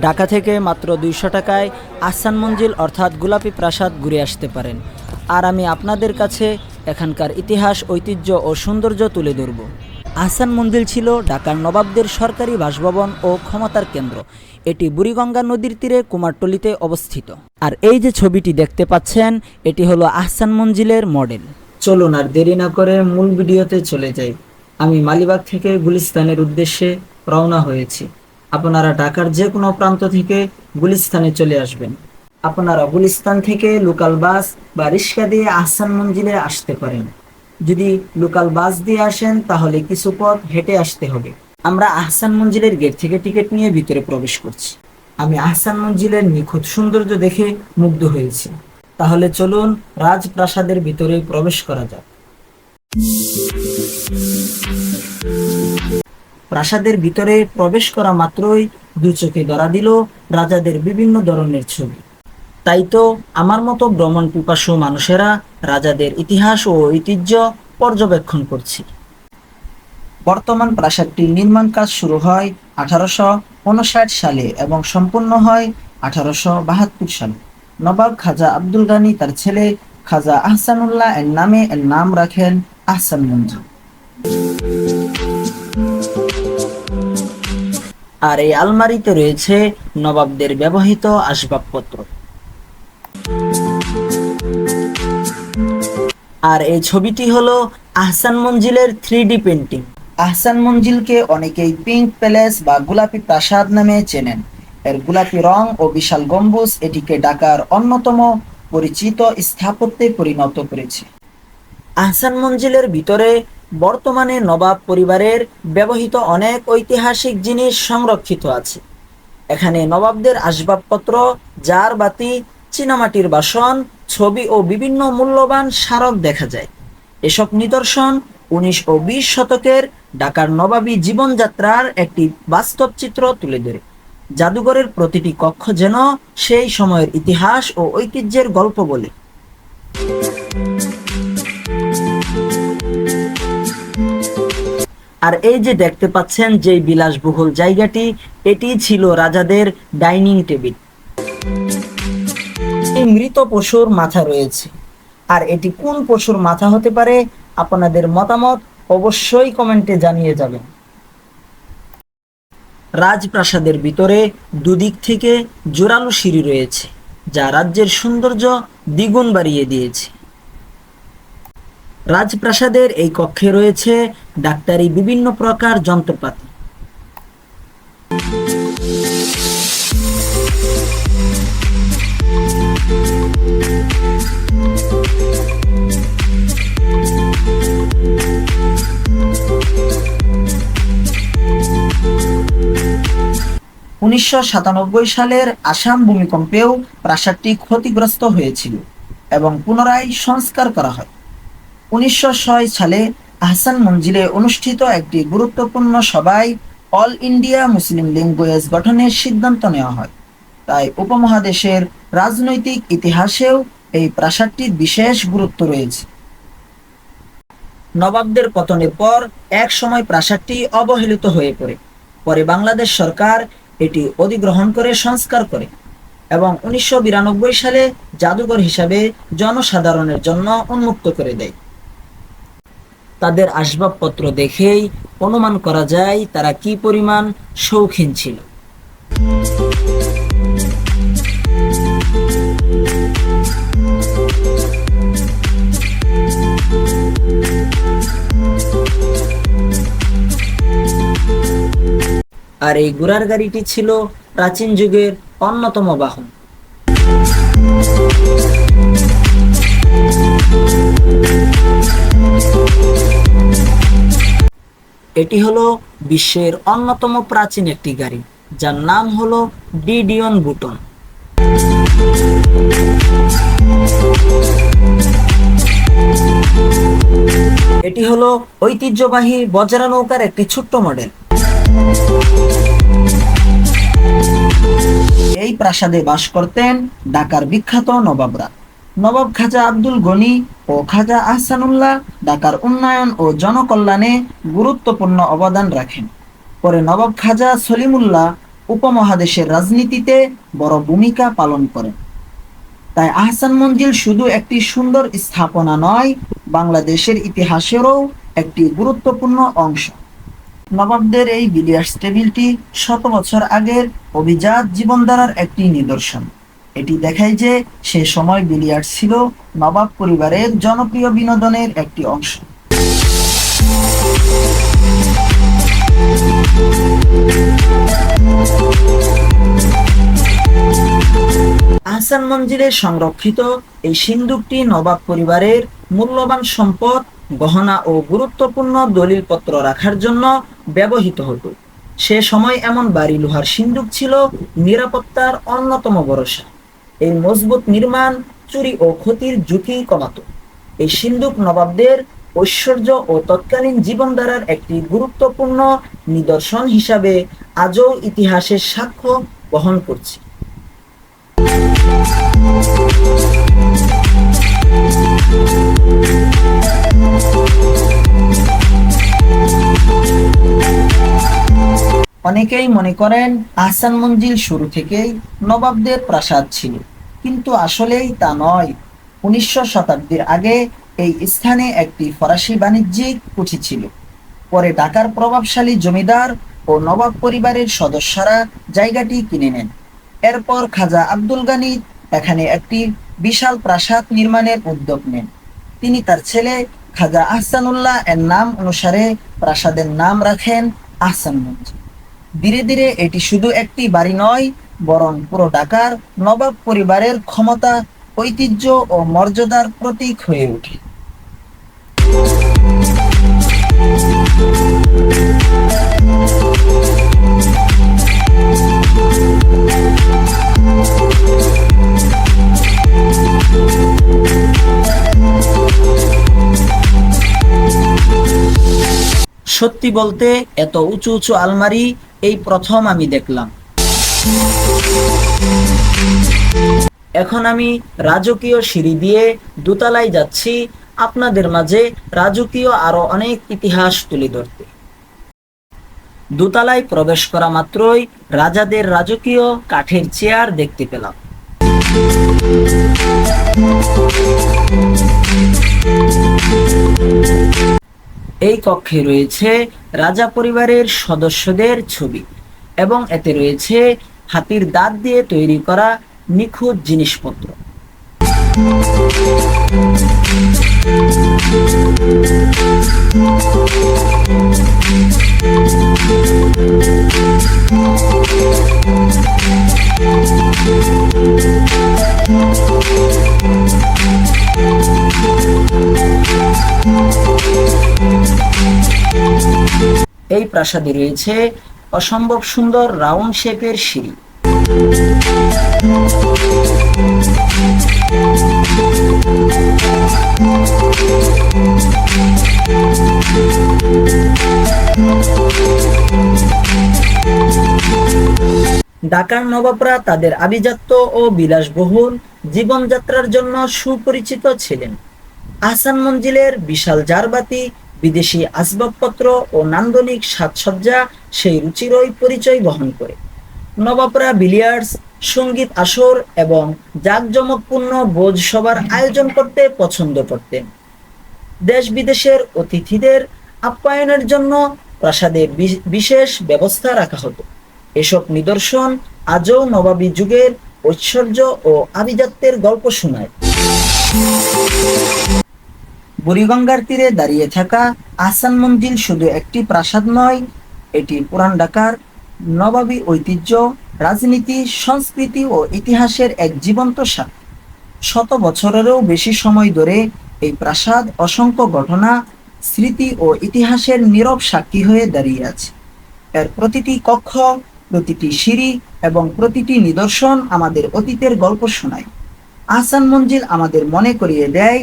ঢাকা থেকে মাত্র 200 টাকায় আহসান মঞ্জিল অর্থাৎ গোলাপী প্রাসাদ ঘুরে আসতে পারেন। আর আমি আপনাদের কাছে এখানকার ইতিহাস, ঐতিহ্য ও সৌন্দর্য তুলে ধরব। আহসান মঞ্জিল ছিল ঢাকার নবাবদের সরকারি বাসভবন ও ক্ষমতার কেন্দ্র। এটি বুড়িগঙ্গা নদীর তীরে কুমারটুলিতে অবস্থিত। আর এই যে ছবিটি দেখতে পাচ্ছেন, এটি হলো আহসান মঞ্জিলের মডেল। চলুন আর দেরি না করে মূল ভিডিওতে চলে যাই। আমি মালিবাগ থেকে গুলিস্তানের উদ্দেশ্যে রওনা হয়েছি। আপনারা ঢাকার যে কোনো প্রান্ত থেকে গুলিস্তানে চলে আসবেন। আপনারা গুলিস্তান থেকে লোকাল বাস বা রিক্সা দিয়ে আহসান মঞ্জিলে আসতে পারেন। যদি লোকাল বাস দিয়ে আসেন তাহলে কিছু পথ হেঁটে আসতে হবে। আমরা আহসান মঞ্জিলের গেট থেকে টিকিট নিয়ে ভিতরে প্রবেশ করছি। আমি আহসান মঞ্জিলের নিখুঁত সৌন্দর্য দেখে মুগ্ধ হয়েছি। তাহলে চলুন রাজপ্রাসাদের ভিতরে প্রবেশ করা যাক। প্রাসাদের ভিতরে প্রবেশ করা মাত্রই দু চোখে ধরা দিল রাজাদের বিভিন্ন ধরনের ছবি। তাই তো আমার মতো ভ্রমণ পিপাসু মানুষেরা রাজাদের ইতিহাস ও ঐতিহ্য পর্যবেক্ষণ করছি। বর্তমান প্রাসাদটির নির্মাণ কাজ শুরু হয় 1859 সালে এবং সম্পূর্ণ হয় 1872 সালে। নবাব খাজা আব্দুল গানি তার ছেলে খাজা আহসানুল্লাহ এর নামে এর নাম রাখেন আহসান মঞ্জিল। আর এই আলমারিতে রয়েছে নবাবদের ব্যবহৃত আসবাবপত্র। আর এই ছবিটি হলো আহসান মঞ্জিলের 3D পেন্টিং। আহসান মঞ্জিলকে অনেকেই পিঙ্ক প্যালেস বা গোলাপি প্রাসাদ নামে চেনেন। এর গোলাপি রং ও বিশাল গম্বুজ এটিকে ঢাকার অন্যতম পরিচিত স্থাপত্যে পরিণত করেছে। আহসান মঞ্জিলের ভিতরে বর্তমানে নবাব পরিবারের ব্যবহৃত অনেক ঐতিহাসিক জিনিস সংরক্ষিত আছে। এখানে নবাবদের আসবাবপত্র, জার বাতি, চীনামাটির বাসন, ছবি ও বিভিন্ন মূল্যবান স্মারক দেখা যায়। এসব নিদর্শন 19 ও 20 শতকের ঢাকার নবাবী জীবনযাত্রার একটি বাস্তব চিত্র তুলে ধরে। জাদুঘরের প্রতিটি কক্ষ যেন সেই সময়ের ইতিহাস ও ঐতিহ্যের গল্প বলে। আর এই যে দেখতে পাচ্ছেন যে বিলাসবহুল জায়গাটি, এটি ছিল রাজাদের ডাইনিং টেবিল। এই মৃত পশুর মাথা রয়েছে। আর এটি কোন পশুর মাথা হতে পারে, আপনাদের মতামত অবশ্যই কমেন্টে জানিয়ে যাবেন। রাজপ্রাসাদের ভিতরে দুদিক থেকে জোরালো সিঁড়ি রয়েছে, যা রাজ্যের সৌন্দর্য দ্বিগুণ বাড়িয়ে দিয়েছে। রাজপ্রাসাদের এই কক্ষে রয়েছে ডাক্তারি বিভিন্ন প্রকার যন্ত্রপাতি। সালের আসাম ভূমিকম্পেও প্রাসাদটি ক্ষতিগ্রস্ত হয়েছিল এবং পুনরায় সংস্কার করা হয়। 1906 সালে আহসান মঞ্জিলে অনুষ্ঠিত একটি গুরুত্বপূর্ণ সভায় অল ইন্ডিয়া মুসলিম ল্যাঙ্গুয়েজ গঠনের সিদ্ধান্ত নেওয়া হয়। তাই উপমহাদেশের রাজনৈতিক ইতিহাসেও এই প্রাসাদটির বিশেষ গুরুত্ব রয়েছে। নবাবদের পতনের পর এক সময় প্রাসাদটি অবহেলিত হয়ে পড়ে। পরে বাংলাদেশ সরকার এটি অধিগ্রহণ করে সংস্কার করে এবং 1992 সালে জাদুঘর হিসাবে জনসাধারণের জন্য উন্মুক্ত করে দেয়। তাদের আসবাবপত্র দেখেই অনুমান করা যায় তারা কি পরিমাণ শৌখিন ছিল। আর এই ঘোড়ার গাড়িটি ছিল প্রাচীন যুগের অন্যতম বাহন। এটি হলো বিশ্বের অন্যতম প্রাচীন একটি গাড়ি, যার নাম হলো ডিডিয়ন বুটন। এটি হলো ঐতিহ্যবাহী বজ্রা নৌকার একটি ছোট্ট মডেল। এই প্রাসাদে বাস করতেন ঢাকার বিখ্যাত নবাবরা। নবাব খাজা আব্দুল গনি ও খাজা আহসানুল্লাহ ঢাকার উন্নয়ন ও জনকল্যাণে গুরুত্বপূর্ণ অবদান রাখেন। পরে নবাব খাজা সলিমুল্লাহ উপমহাদেশের রাজনীতিতে বড় ভূমিকা পালন করেন। তাই আহসান মঞ্জিল শুধু একটি সুন্দর স্থাপনা নয়, বাংলাদেশের ইতিহাসেরও একটি গুরুত্বপূর্ণ অংশ। নবাবদের এই বিলিয়ার্ডস টেবিলটি শত বছর আগের অভিজাত জীবনধারার একটি নিদর্শন। এটি দেখায় যে সে সময় বিলিয়ার্ডস ছিল নবাব পরিবারের জনপ্রিয় বিনোদনের একটি অংশ। আহসান মঞ্জিলে সংরক্ষিত এই সিন্দুকটি নবাব পরিবারের মূল্যবান সম্পদ, গহনা ও গুরুত্বপূর্ণ দলিলপত্র রাখার জন্য ব্যবহৃত হতো। সে সময় এমন ভারী লোহার সিন্দুক ছিল নিরাপত্তার অন্যতম ভরসা। এই মজবুত নির্মাণ চুরি ও ক্ষতির ঝুঁকি কমাত। এই সিন্দুক নবাবদের ঐশ্বর্য ও তৎকালীন জীবনধারার একটি গুরুত্বপূর্ণ নিদর্শন হিসাবে আজও ইতিহাসের সাক্ষ্য বহন করছে। অনেকেই মনে করেন আহসান মঞ্জিল শুরু থেকেই নবাবদের প্রাসাদ ছিল, কিন্তু আসলেই তা নয়। 19 শতাব্দীর আগে এই স্থানে একটি ফরাসি বাণিজ্যিক কুঠি ছিল। পরে ঢাকার প্রভাবশালী জমিদার ও নবাব পরিবারের সদস্যরা জায়গাটি কিনে নেন। এরপর খাজা আব্দুল গানি এখানে একটি বিশাল প্রাসাদ নির্মাণের উদ্যোগ নেন। তিনি তার ছেলে খাজা আহসানুল্লাহ এর নাম অনুসারে প্রাসাদের নাম রাখেন আহসান মঞ্জিল। ধীরে ধীরে এটি শুধু একটি বাড়ি নয়, বরং পুরো ঢাকার নবাব পরিবারের ক্ষমতা, ঐতিহ্য ও মর্যাদার প্রতীক হয়ে ওঠে। সত্যি বলতে এত উঁচু উঁচু আলমারি এই প্রথম আমি দেখলাম। এখন আমি রাজকীয় সিঁড়ি দিয়ে দোতলায় যাচ্ছি, আপনাদের মাঝে রাজকীয় আরো অনেক ইতিহাস তুলে ধরতে। দোতলায় প্রবেশ করা মাত্রই রাজাদের রাজকীয় কাঠের চেয়ার দেখতে পেলাম। এই কক্ষে রয়েছে রাজা পরিবারের সদস্যদের ছবি এবং এতে রয়েছে হাতির দাঁত দিয়ে তৈরি করা নিখুঁত জিনিসপত্র। এই প্রাসাদে রয়েছে অসম্ভব সুন্দর রাউন্ড শেপের সিঁড়ি। ঢাকার নবাবরা তাদের আভিজাত্য ও বিলাসবহুল জীবনযাত্রার জন্য সুপরিচিত ছিলেন। আহসান মঞ্জিলের বিশাল জারবাতি, বিদেশি আসবাবপত্র ও নান্দনিক সাজসজ্জা সেই রুচিরই পরিচয় বহন করে। নবাবরা বিলিয়ার্ডস, সঙ্গীত আসর এবং জাঁকজমকপূর্ণ ভোজসভার আয়োজন করতে পছন্দ করতেন। দেশ বিদেশের অতিথিদের আপ্যায়নের জন্য প্রাসাদে বিশেষ ব্যবস্থা রাখা হতো। এসব নিদর্শন আজও নবাবী যুগের ঐশ্বর্য ও আভিজাত্যের গল্প শোনায়। বুড়িগঙ্গার তীরে দাঁড়িয়ে থাকা আহসান মঞ্জিল শুধু একটি প্রাসাদ নয়, এটি পুরান ঢাকার নবাবী ঐতিহ্য, রাজনীতি, সংস্কৃতি ও ইতিহাসের এক জীবন্ত সাক্ষী। শত বছরেরও বেশি সময় ধরে এই প্রাসাদ অসংখ্য ঘটনা, স্মৃতি ও ইতিহাসের নীরব সাক্ষী হয়ে দাঁড়িয়ে আছে। এর প্রতিটি কক্ষ, প্রতিটি সিঁড়ি এবং প্রতিটি নিদর্শন আমাদের অতীতের গল্প শোনায়। আহসান মঞ্জিল আমাদের মনে করিয়ে দেয়,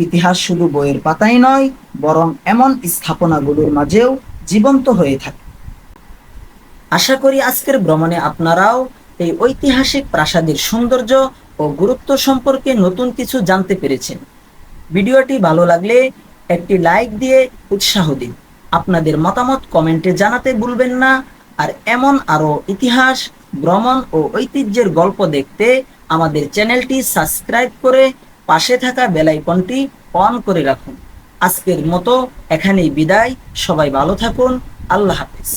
ইতিহাস শুধু বইয়ের পাতায় নয়, বরং এমন স্থাপনাগুলোর মাঝেও জীবন্ত হয়ে থাকে। আশা করি আজকের ভ্রমণে আপনারাও এই ঐতিহাসিক প্রাসাদের সৌন্দর্য ও গুরুত্ব সম্পর্কে নতুন কিছু জানতে পেরেছেন। ভিডিওটি ভালো লাগলে একটি লাইক দিয়ে উৎসাহ দিন। আপনাদের মতামত কমেন্টে জানাতে ভুলবেন না। আর এমন আরও ইতিহাস, ভ্রমণ ও ঐতিহ্যের গল্প দেখতে আমাদের চ্যানেলটি সাবস্ক্রাইব করে পাশে থাকা বেল আইকনটি অন করে রাখুন। আজকের মতো এখানেই বিদায়। সবাই ভালো থাকুন। আল্লাহ হাফেজ।